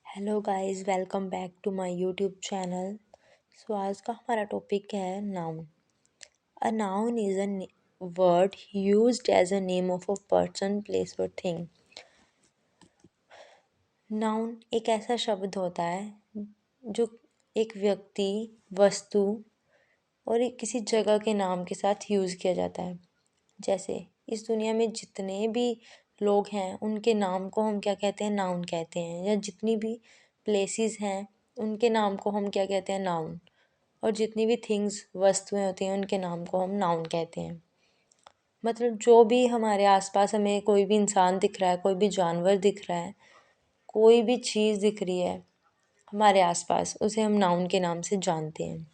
Hello guys, welcome back to my YouTube channel. आज का हमारा टॉपिक है noun. A noun is a word used as a name of a person, place और thing. Noun एक ऐसा शब्द होता है जो एक व्यक्ति, वस्तु और एक किसी जगह के नाम के साथ यूज़ किया जाता है। जैसे इस दुनिया में जितने भी लोग हैं उनके नाम को हम क्या कहते हैं? नाउन कहते हैं। या जितनी भी प्लेसेस हैं उनके नाम को हम क्या कहते हैं? नाउन। और जितनी भी थिंग्स, वस्तुएं होती हैं उनके नाम को हम नाउन कहते हैं। मतलब जो भी हमारे आसपास हमें कोई भी इंसान दिख रहा है, कोई भी जानवर दिख रहा है, कोई भी चीज़ दिख रही है हमारे आसपास, उसे हम नाउन के नाम से जानते हैं।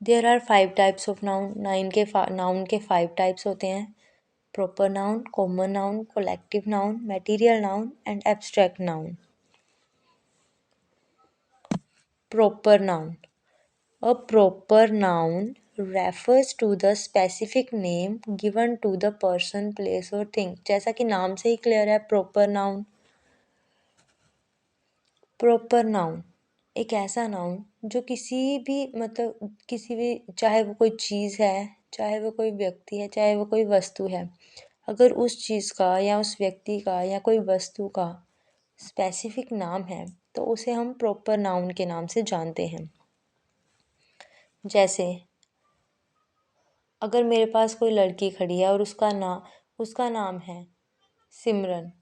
There are 5 types of noun. Noun के 5 टाइप्स होते हैं: proper noun, common noun, collective noun, material noun and abstract noun. Proper noun. A proper noun refers to the specific name given to the person, place or thing. जैसा कि नाम से ही clear है, proper noun. Proper noun एक ऐसा noun जो किसी भी चाहे वो कोई चीज़ है, चाहे वो कोई व्यक्ति है, चाहे वो कोई वस्तु है, अगर उस चीज़ का या उस व्यक्ति का या कोई वस्तु का स्पेसिफिक नाम है तो उसे हम प्रॉपर नाउन के नाम से जानते हैं। जैसे अगर मेरे पास कोई लड़की खड़ी है और उसका नाम है सिमरन,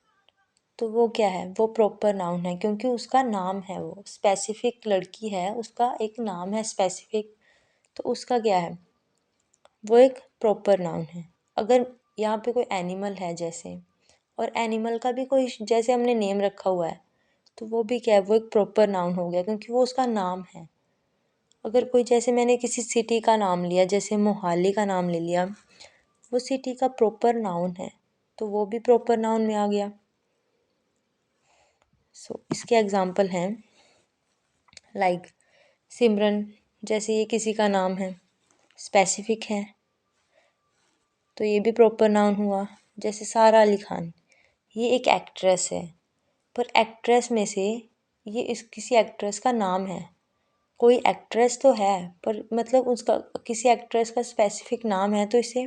तो वो क्या है? वो प्रॉपर नाउन है, क्योंकि उसका नाम है, वो स्पेसिफिक लड़की है, उसका एक नाम है स्पेसिफिक, तो उसका क्या है? वो एक प्रॉपर नाउन है। अगर यहाँ पे कोई एनिमल है जैसे, और एनिमल का भी कोई जैसे हमने नेम रखा हुआ है, तो वो भी क्या है? वो एक प्रॉपर नाउन हो गया, क्योंकि वो उसका नाम है। अगर कोई जैसे मैंने किसी सिटी का नाम लिया, जैसे मोहाली का नाम ले लिया, वो सिटी का प्रॉपर नाउन है, तो वो भी प्रॉपर नाउन में आ गया। इसके एग्जाम्पल हैं लाइक सिमरन, जैसे ये किसी का नाम है, स्पेसिफिक है, तो ये भी प्रॉपर नाउन हुआ। जैसे सारा अली खान, ये एक एक्ट्रेस है, पर एक्ट्रेस में से किसी एक्ट्रेस का नाम है। कोई एक्ट्रेस तो है, पर मतलब उसका किसी एक्ट्रेस का स्पेसिफिक नाम है, तो इसे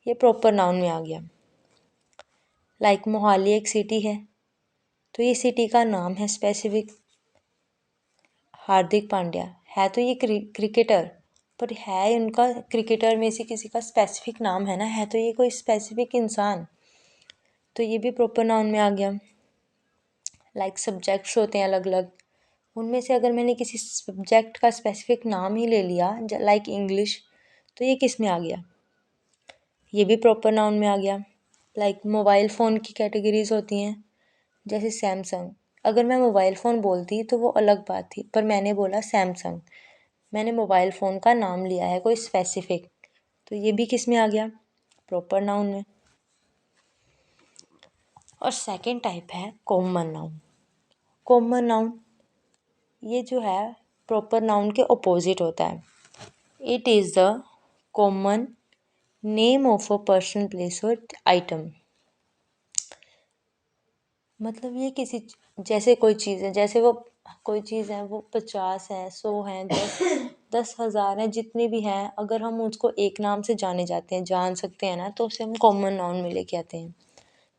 ये प्रॉपर नाउन में आ गया। लाइक मोहाली एक सिटी है, तो ये सिटी का नाम है स्पेसिफिक। हार्दिक पांड्या है, तो ये क्रिकेटर, पर है उनका क्रिकेटर में से किसी का स्पेसिफिक नाम है ना, है तो ये कोई स्पेसिफिक इंसान, तो ये भी प्रॉपर नाउन में आ गया। लाइक सब्जेक्ट्स होते हैं अलग अलग, उनमें से अगर मैंने किसी सब्जेक्ट का स्पेसिफिक नाम ही ले लिया, लाइक इंग्लिश, तो ये किस में आ गया? ये भी प्रॉपर नाउन में आ गया। लाइक मोबाइल फ़ोन की कैटेगरीज होती हैं, जैसे सैमसंग। अगर मैं मोबाइल फ़ोन बोलती तो वो अलग बात थी, पर मैंने बोला सैमसंग, मैंने मोबाइल फ़ोन का नाम लिया है कोई स्पेसिफिक, तो ये भी किस में आ गया? प्रॉपर नाउन में। और सेकंड टाइप है कॉमन नाउन। कॉमन नाउन ये जो है प्रॉपर नाउन के ऑपोजिट होता है। It is the common name of a person, place और आइटम। मतलब ये जैसे कोई चीज़ है, जैसे वो कोई चीज़ है, वो 50 है, 100 है, 10,000 है, जितनी भी हैं, अगर हम उसको एक नाम से जान सकते हैं ना, तो उसे हम कॉमन नाउन में लेके आते हैं।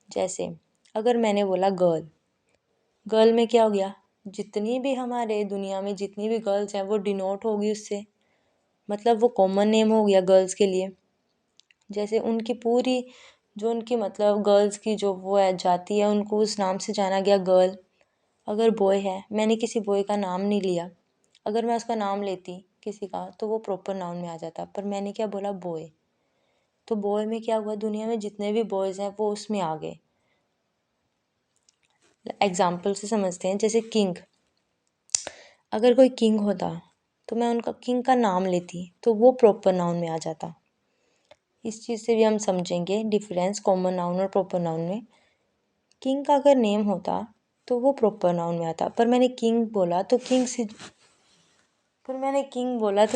जैसे अगर मैंने बोला गर्ल, गर्ल में क्या हो गया? जितनी भी हमारे दुनिया में जितनी भी गर्ल्स हैं वो डिनोट होगी उससे, मतलब वो कॉमन नेम हो गया गर्ल्स के लिए। जैसे उनकी पूरी जो उनकी मतलब गर्ल्स की जो वो है जाति है, उनको उस नाम से जाना गया गर्ल। अगर बॉय है, मैंने किसी बॉय का नाम नहीं लिया, अगर मैं उसका नाम लेती किसी का तो वो प्रॉपर नाउन में आ जाता, पर मैंने क्या बोला? बॉय। तो बॉय में क्या हुआ? दुनिया में जितने भी बॉयज़ हैं वो उसमें आ गए। एग्जाम्पल से समझते हैं, जैसे किंग, अगर कोई किंग होता तो मैं उनका किंग का नाम लेती तो वो प्रॉपर नाउन में आ जाता। इस चीज़ से भी हम समझेंगे डिफरेंस कॉमन नाउन और प्रॉपर नाउन में। किंग का अगर नेम होता तो वो प्रॉपर नाउन में आता, पर मैंने किंग बोला तो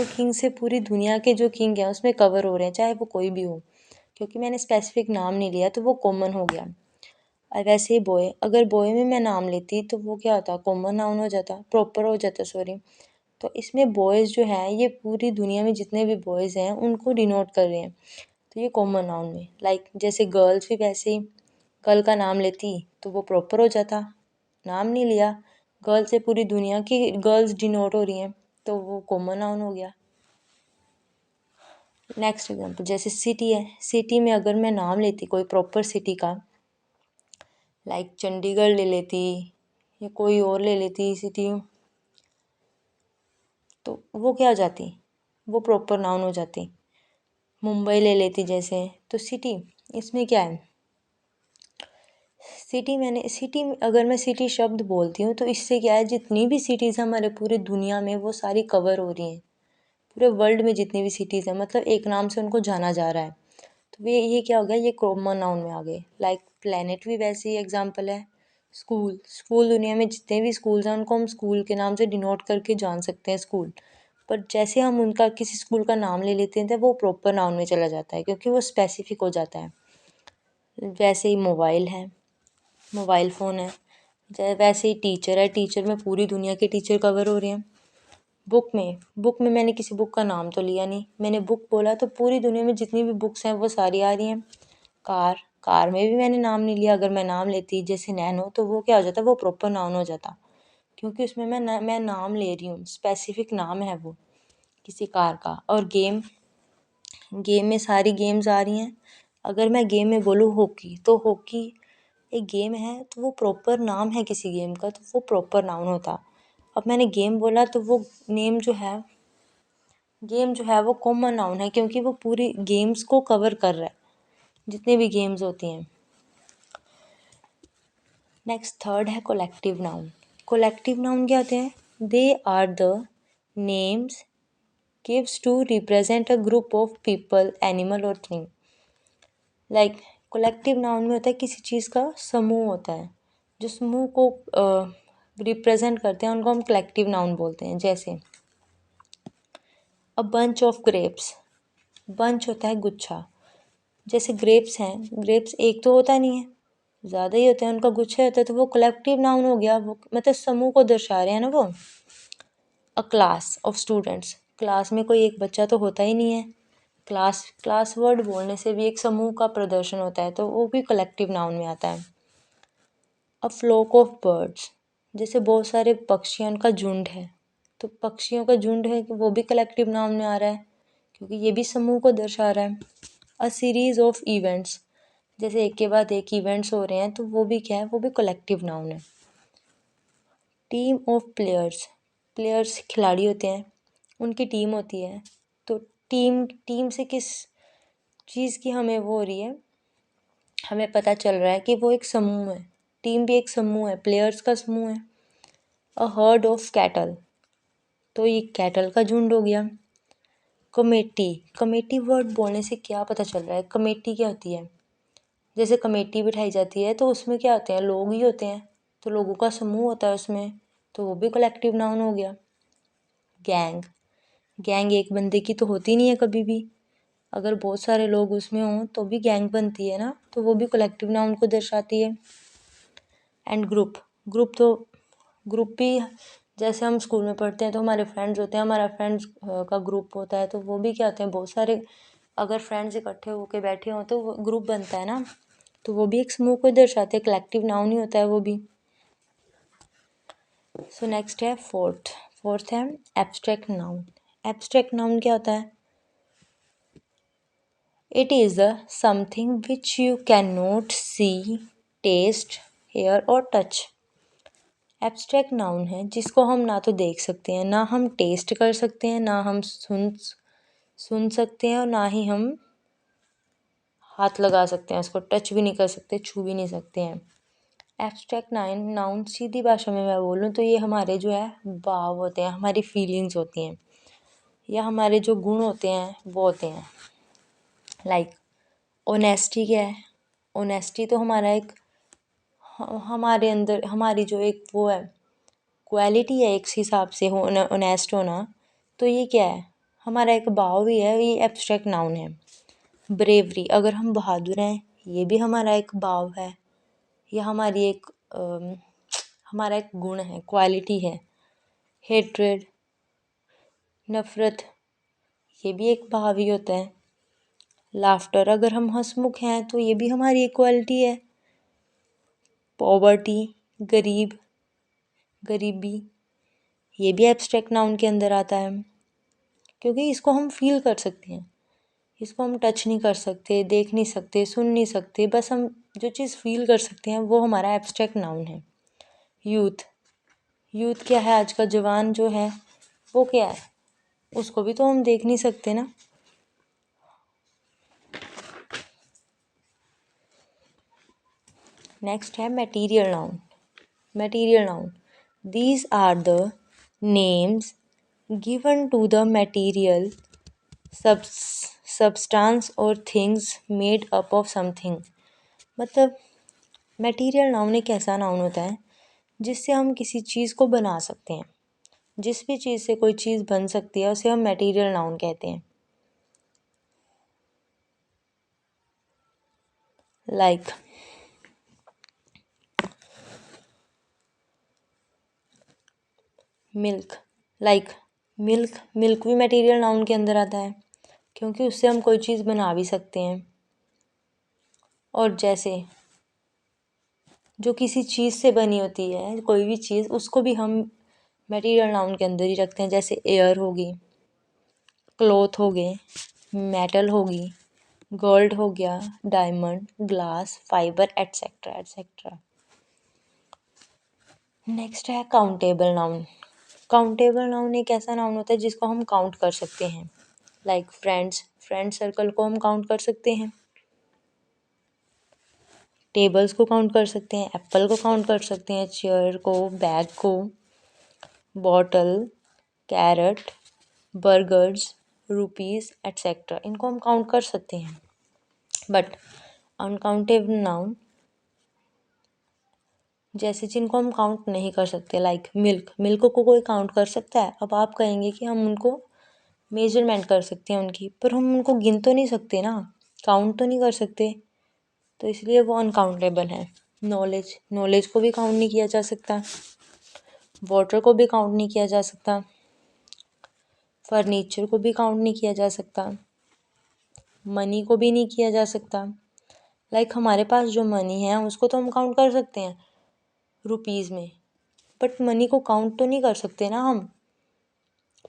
किंग से पूरी दुनिया के जो किंग हैं उसमें कवर हो रहे हैं, चाहे वो कोई भी हो, क्योंकि मैंने स्पेसिफिक नाम नहीं लिया तो वो कॉमन हो गया। और वैसे ही बॉय, अगर बॉय में मैं नाम लेती तो वो क्या होता, कॉमन नाउन हो जाता, प्रॉपर हो जाता, सॉरी। तो इसमें बॉयज़ जो है ये पूरी दुनिया में जितने भी बॉयज़ हैं उनको डिनोट कर रहे हैं, तो ये कॉमन नाउन में। लाइक जैसे गर्ल्स भी वैसे ही, गर्ल का नाम लेती तो वो प्रॉपर हो जाता, नाम नहीं लिया, गर्ल से पूरी दुनिया की गर्ल्स डिनोट हो रही हैं तो वो कॉमन नाउन हो गया। नेक्स्ट एग्जाम्पल जैसे सिटी है, सिटी में अगर मैं नाम लेती कोई प्रॉपर सिटी का, लाइक चंडीगढ़ ले लेती या कोई और ले लेती सिटी, तो वो क्या हो जाती, वो प्रॉपर नाउन हो जाती। मुंबई ले लेती जैसे, तो सिटी, इसमें क्या है, सिटी अगर मैं सिटी शब्द बोलती हूँ तो इससे क्या है, जितनी भी सिटीज़ हमारे पूरे दुनिया में वो सारी कवर हो रही हैं, पूरे वर्ल्ड में जितनी भी सिटीज़ हैं मतलब एक नाम से उनको जाना जा रहा है, तो ये क्या हो गया, ये कॉमन नाउन में आ गए। लाइक प्लेनेट भी वैसे ही एग्जाम्पल है। स्कूल, स्कूल दुनिया में जितने भी स्कूल्स हैं उनको हम स्कूल के नाम से डिनोट करके जान सकते हैं, स्कूल। पर जैसे हम उनका किसी स्कूल का नाम ले लेते हैं तो वो प्रॉपर नाउन में चला जाता है क्योंकि वो स्पेसिफिक हो जाता है। वैसे ही मोबाइल है, मोबाइल फ़ोन है। वैसे ही टीचर है, टीचर में पूरी दुनिया के टीचर कवर हो रहे हैं। बुक में मैंने किसी बुक का नाम तो लिया नहीं, मैंने बुक बोला तो पूरी दुनिया में जितनी भी बुक्स हैं वो सारी आ रही हैं। कार में भी मैंने नाम नहीं लिया, अगर मैं नाम लेती जैसे नैनो तो वो क्या हो जाता, वो प्रॉपर नाउन हो जाता क्योंकि उसमें मैं नाम ले रही हूँ, स्पेसिफिक नाम है वो किसी कार का। और गेम में सारी गेम्स आ रही हैं, अगर मैं गेम में बोलूँ हॉकी तो हॉकी एक गेम है तो वो प्रॉपर नाम है किसी गेम का, तो वो प्रॉपर नाउन होता। अब मैंने गेम बोला तो वो नेम जो है, गेम जो है वो कॉमन नाउन है क्योंकि वो पूरी गेम्स को कवर कर रहा है, जितने भी गेम्स होती हैं। नेक्स्ट थर्ड है कोलेक्टिव नाउन। कोलेक्टिव नाउन क्या होते हैं, they are the names gives to represent a group of people, animal और थिंग। लाइक कोलेक्टिव नाउन में होता है किसी चीज़ का समूह होता है, जो समूह को रिप्रेजेंट करते हैं उनको हम कलेक्टिव नाउन बोलते हैं। जैसे a bunch of grapes, bunch होता है गुच्छा, जैसे ग्रेप्स हैं, ग्रेप्स एक तो होता नहीं है, ज़्यादा ही होते हैं, उनका गुच्छा होता है तो वो कलेक्टिव नाउन हो गया, वो मतलब समूह को दर्शा रहे हैं ना वो। अ क्लास ऑफ स्टूडेंट्स, क्लास में कोई एक बच्चा तो होता ही नहीं है, क्लास वर्ड बोलने से भी एक समूह का प्रदर्शन होता है तो वो भी कलेक्टिव नाउन में आता है। अ फ्लोक ऑफ बर्ड्स, जैसे बहुत सारे पक्षियों का झुंड है, तो पक्षियों का झुंड है वो भी कलेक्टिव नाउन में आ रहा है क्योंकि ये भी समूह को दर्शा रहा है। अ सीरीज ऑफ इवेंट्स, जैसे एक के बाद एक इवेंट्स हो रहे हैं तो वो भी क्या है, वो भी कलेक्टिव नाउन है। टीम ऑफ प्लेयर्स, प्लेयर्स खिलाड़ी होते हैं, उनकी टीम होती है, तो टीम से किस चीज़ की हमें वो हो रही है, हमें पता चल रहा है कि वो एक समूह है, टीम भी एक समूह है, प्लेयर्स का समूह है। अ हर्ड ऑफ कैटल, तो ये कैटल का झुंड हो गया। कमेटी, कमेटी वर्ड बोलने से क्या पता चल रहा है, कमेटी क्या होती है, जैसे कमेटी बिठाई जाती है तो उसमें क्या होते हैं, लोग ही होते हैं, तो लोगों का समूह होता है उसमें, तो वो भी कलेक्टिव नाउन हो गया। गैंग, गैंग एक बंदे की तो होती नहीं है कभी भी, अगर बहुत सारे लोग उसमें हों तो भी गैंग बनती है ना, तो वो भी कलेक्टिव नाउन को दर्शाती है। एंड ग्रुप भी जैसे हम स्कूल में पढ़ते हैं तो हमारे फ्रेंड्स होते हैं, हमारा फ्रेंड्स का ग्रुप होता है, तो वो भी क्या होते हैं, बहुत सारे अगर फ्रेंड्स इकट्ठे होके बैठे हों तो ग्रुप बनता है ना, तो वो भी एक समूह को दर्शाते हैं, कलेक्टिव नाउन ही होता है वो भी। सो नेक्स्ट है फोर्थ है एब्स्ट्रैक्ट नाउन। एब्स्ट्रैक्ट नाउन क्या होता है, it is a something which you can not see, taste, hear और टच। एब्स्ट्रैक्ट नाउन है जिसको हम ना तो देख सकते हैं, ना हम टेस्ट कर सकते हैं, ना हम सुन सकते हैं और ना ही हम हाथ लगा सकते हैं, उसको टच भी नहीं कर सकते, छू भी नहीं सकते हैं। एब्स्ट्रैक्ट नाउन सीधी भाषा में मैं बोलूँ तो ये हमारे जो है भाव होते हैं, हमारी फीलिंग्स होती हैं, या हमारे जो गुण होते हैं वो होते हैं। लाइक ऑनेस्टी क्या है, ऑनेस्टी तो हमारा एक हमारे अंदर हमारी जो एक वो है, क्वालिटी है एक हिसाब से होना, ऑनेस्ट होना, तो ये क्या है, हमारा एक भाव भी है, ये एब्स्ट्रैक्ट नाउन है। ब्रेवरी, अगर हम बहादुर हैं, ये भी हमारा एक भाव है। यह हमारा एक गुण है, क्वालिटी है। हेट्रेड, नफरत, ये भी एक भाव ही होता है। लाफ्टर, अगर हम हंसमुख हैं तो ये भी हमारी एक क्वालिटी है। पॉवर्टी, गरीबी, ये भी एब्स्ट्रैक्ट नाउन के अंदर आता है, क्योंकि इसको हम फील कर सकते हैं। इसको हम टच नहीं कर सकते, देख नहीं सकते, सुन नहीं सकते, बस हम जो चीज़ फील कर सकते हैं वो हमारा एब्स्ट्रैक्ट नाउन है। यूथ क्या है? आज का जवान जो है वो क्या है? उसको भी तो हम देख नहीं सकते ना। नेक्स्ट है material noun. These are the names given to the material substance और things made up of something. मतलब मटेरियल नाउन एक ऐसा नाउन होता है जिससे हम किसी चीज़ को बना सकते हैं। जिस भी चीज़ से कोई चीज़ बन सकती है उसे हम मटेरियल नाउन कहते हैं। लाइक मिल्क भी मटेरियल नाउन के अंदर आता है, क्योंकि उससे हम कोई चीज़ बना भी सकते हैं। और जैसे जो किसी चीज़ से बनी होती है, कोई भी चीज़, उसको भी हम मटेरियल नाउन के अंदर ही रखते हैं। जैसे एयर होगी, क्लॉथ हो गए, मेटल होगी, गोल्ड हो गया, diamond, glass, fibre, etcetera etcetera. Next है काउंटेबल नाउन एक ऐसा नाउन होता है जिसको हम काउंट कर सकते हैं। लाइक फ्रेंड सर्कल को हम काउंट कर सकते हैं। टेबल्स को काउंट कर सकते हैं, एप्पल को काउंट कर सकते हैं, चेयर को, बैग को, bottle, carrot, burgers, rupees, etcetera, इनको हम काउंट कर सकते हैं। बट अनकाउंटेबल नाउन जैसे जिनको हम काउंट नहीं कर सकते, लाइक मिल्क को कोई काउंट कर सकता है? अब आप कहेंगे कि हम उनको मेजरमेंट कर सकते हैं उनकी, पर हम उनको गिन तो नहीं सकते ना, काउंट तो नहीं कर सकते, तो इसलिए वो अनकाउंटेबल है। नॉलेज को भी काउंट नहीं किया जा सकता, वाटर को भी काउंट नहीं किया जा सकता, फर्नीचर को भी काउंट नहीं किया जा सकता, मनी को भी नहीं किया जा सकता। लाइक हमारे पास जो मनी है उसको तो हम काउंट कर सकते हैं रुपीज़ में, बट मनी को काउंट तो नहीं कर सकते ना हम।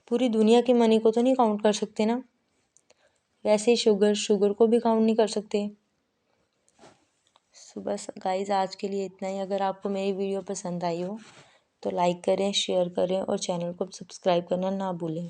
पूरी दुनिया की मनी को तो नहीं काउंट कर सकते ना। वैसे ही शुगर को भी काउंट नहीं कर सकते। सो बस गाइस, आज के लिए इतना ही। अगर आपको मेरी वीडियो पसंद आई हो तो लाइक करें, शेयर करें और चैनल को सब्सक्राइब करना ना भूलें।